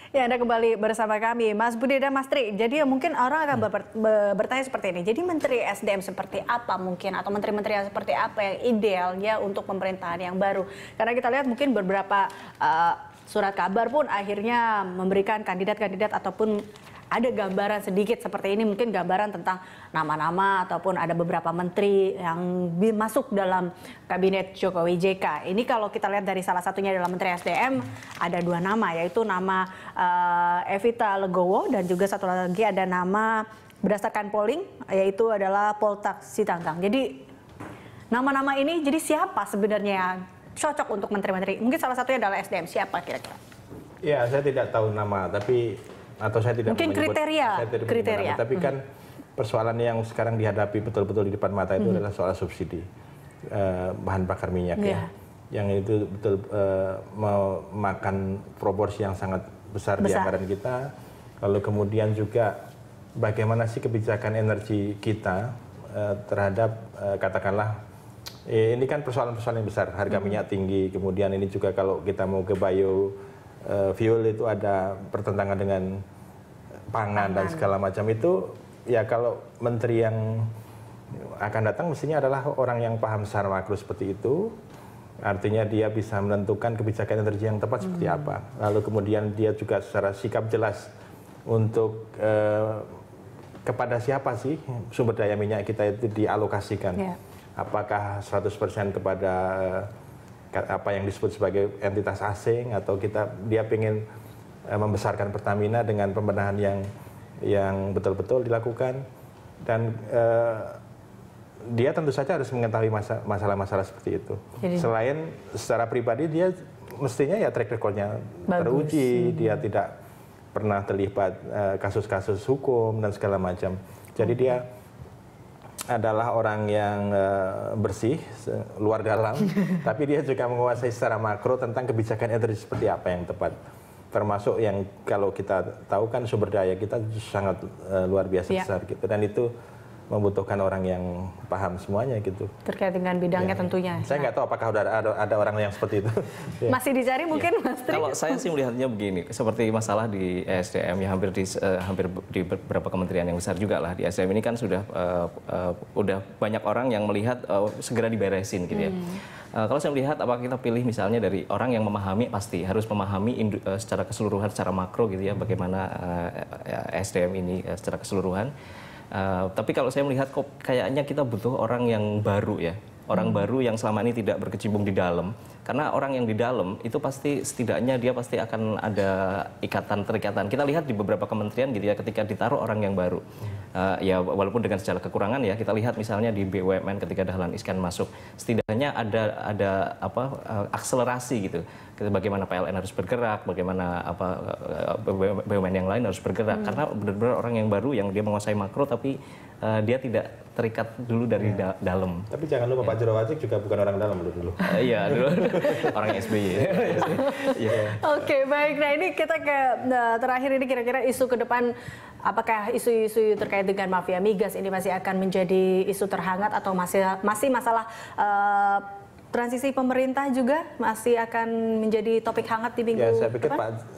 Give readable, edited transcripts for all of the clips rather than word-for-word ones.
Ya, Anda kembali bersama kami, Mas Budi dan Mas Tri. Jadi mungkin orang akan bertanya seperti ini. Jadi Menteri SDM seperti apa mungkin, atau menteri-menteri yang seperti apa yang idealnya untuk pemerintahan yang baru? Karena kita lihat mungkin beberapa surat kabar pun akhirnya memberikan kandidat-kandidat ataupun ada gambaran sedikit seperti ini, mungkin gambaran tentang nama-nama ataupun ada beberapa menteri yang masuk dalam kabinet Jokowi JK. Ini kalau kita lihat dari salah satunya adalah Menteri SDM, ada dua nama, yaitu nama Evita Legowo dan juga satu lagi ada nama berdasarkan polling, yaitu adalah Poltak Sitanggang. Jadi nama-nama ini jadi siapa sebenarnya yang cocok untuk menteri-menteri? Mungkin salah satunya adalah SDM, siapa kira-kira? Ya, saya tidak tahu nama, tapi atau saya tidak mungkin menyebut, kriteria, tapi kan persoalan yang sekarang dihadapi betul-betul di depan mata itu adalah soal subsidi bahan bakar minyak ya, yang itu betul memakan proporsi yang sangat besar di anggaran kita. Lalu kemudian juga bagaimana sih kebijakan energi kita terhadap katakanlah ini kan persoalan-persoalan yang besar, harga minyak tinggi, kemudian ini juga kalau kita mau ke fuel itu ada pertentangan dengan pangan dan segala macam itu. Ya kalau menteri yang akan datang mestinya adalah orang yang paham secara makro seperti itu, artinya dia bisa menentukan kebijakan energi yang tepat seperti apa, lalu kemudian dia juga secara sikap jelas untuk kepada siapa sih sumber daya minyak kita itu dialokasikan, apakah 100% kepada apa yang disebut sebagai entitas asing, atau dia ingin membesarkan Pertamina dengan pembenahan yang betul-betul dilakukan, dan dia tentu saja harus mengetahui masalah-masalah seperti itu. Jadi, selain secara pribadi dia mestinya ya track record-nya teruji, dia tidak pernah terlibat kasus-kasus hukum dan segala macam. Jadi dia adalah orang yang bersih, luar dalam, tapi dia juga menguasai secara makro tentang kebijakan energi seperti apa yang tepat. Termasuk yang kalau kita tahu kan sumber daya kita sangat luar biasa besar gitu, dan itu membutuhkan orang yang paham semuanya gitu. Terkait dengan bidangnya tentunya. Saya nggak tahu apakah ada orang yang seperti itu. Masih dicari mungkin, Mas Tri? Kalau saya sih melihatnya begini, seperti masalah di SDM yang hampir di beberapa kementerian yang besar juga lah, di SDM ini kan sudah banyak orang yang melihat segera diberesin gitu ya. Kalau saya melihat apakah kita pilih misalnya dari orang yang memahami, pasti harus memahami secara keseluruhan, secara makro gitu ya, bagaimana SDM ini secara keseluruhan. Tapi kalau saya melihat kok kayaknya kita butuh orang yang baru ya, orang baru yang selama ini tidak berkecimpung di dalam. Karena orang yang di dalam itu pasti setidaknya dia pasti akan ada terikatan. Kita lihat di beberapa kementerian gitu ya, ketika ditaruh orang yang baru, ya walaupun dengan segala kekurangan ya, kita lihat misalnya di BUMN ketika Dahlan Iskan masuk, setidaknya ada akselerasi gitu. Bagaimana PLN harus bergerak, bagaimana BUMN yang lain harus bergerak, karena benar-benar orang yang baru yang dia menguasai makro, tapi dia tidak terikat dulu dari dalam. Tapi jangan lupa Pak Jero-Wacik juga bukan orang dalam dulu. Iya, dulu orang SBY. Oke, baik. Nah ini kita ke terakhir ini, kira-kira isu ke depan, apakah isu-isu terkait dengan mafia migas ini masih akan menjadi isu terhangat, atau masih masalah transisi pemerintah juga masih akan menjadi topik hangat di minggu depan? Ya, saya pikir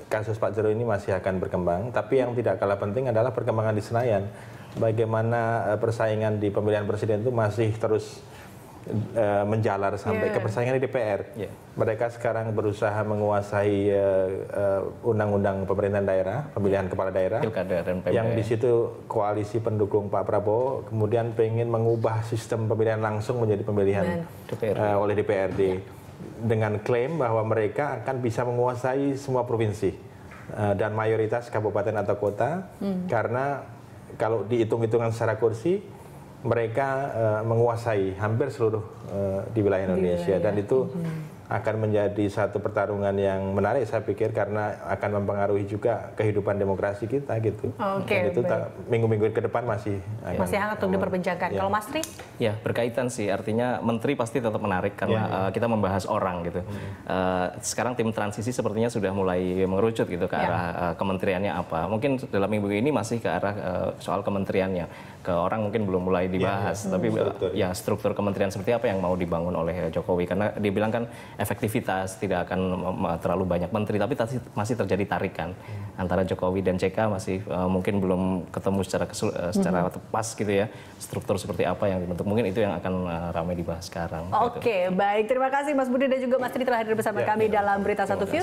kasus Pak Jero ini masih akan berkembang, tapi yang tidak kalah penting adalah perkembangan di Senayan. Bagaimana persaingan di pemilihan presiden itu masih terus menjalar sampai ke persaingan di DPR. Mereka sekarang berusaha menguasai undang-undang pemerintahan daerah, pemilihan kepala daerah, yang di situ koalisi pendukung Pak Prabowo kemudian pengen mengubah sistem pemilihan langsung menjadi pemilihan oleh DPRD, dengan klaim bahwa mereka akan bisa menguasai semua provinsi dan mayoritas kabupaten atau kota, karena kalau dihitung-hitungan secara kursi mereka menguasai hampir seluruh di wilayah Indonesia, dan itu akan menjadi satu pertarungan yang menarik saya pikir, karena akan mempengaruhi juga kehidupan demokrasi kita gitu. Dan itu minggu-minggu ke depan masih hangat untuk diperbincangkan. Kalau Mas Tri? Ya, berkaitan sih, artinya menteri pasti tetap menarik karena kita membahas orang gitu. Sekarang tim transisi sepertinya sudah mulai mengerucut gitu ke arah kementeriannya apa. Mungkin dalam minggu ini masih ke arah soal kementeriannya. ke orang mungkin belum mulai dibahas, tapi ya struktur kementerian seperti apa yang mau dibangun oleh Jokowi, karena dia bilang kan efektivitas tidak akan terlalu banyak menteri, tapi masih terjadi tarikan antara Jokowi dan JK, masih mungkin belum ketemu secara pas gitu ya, struktur seperti apa yang dibentuk, mungkin itu yang akan ramai dibahas sekarang. Oke, baik, terima kasih Mas Budi dan juga Mas Tri telah hadir bersama kami dalam Berita Satu View.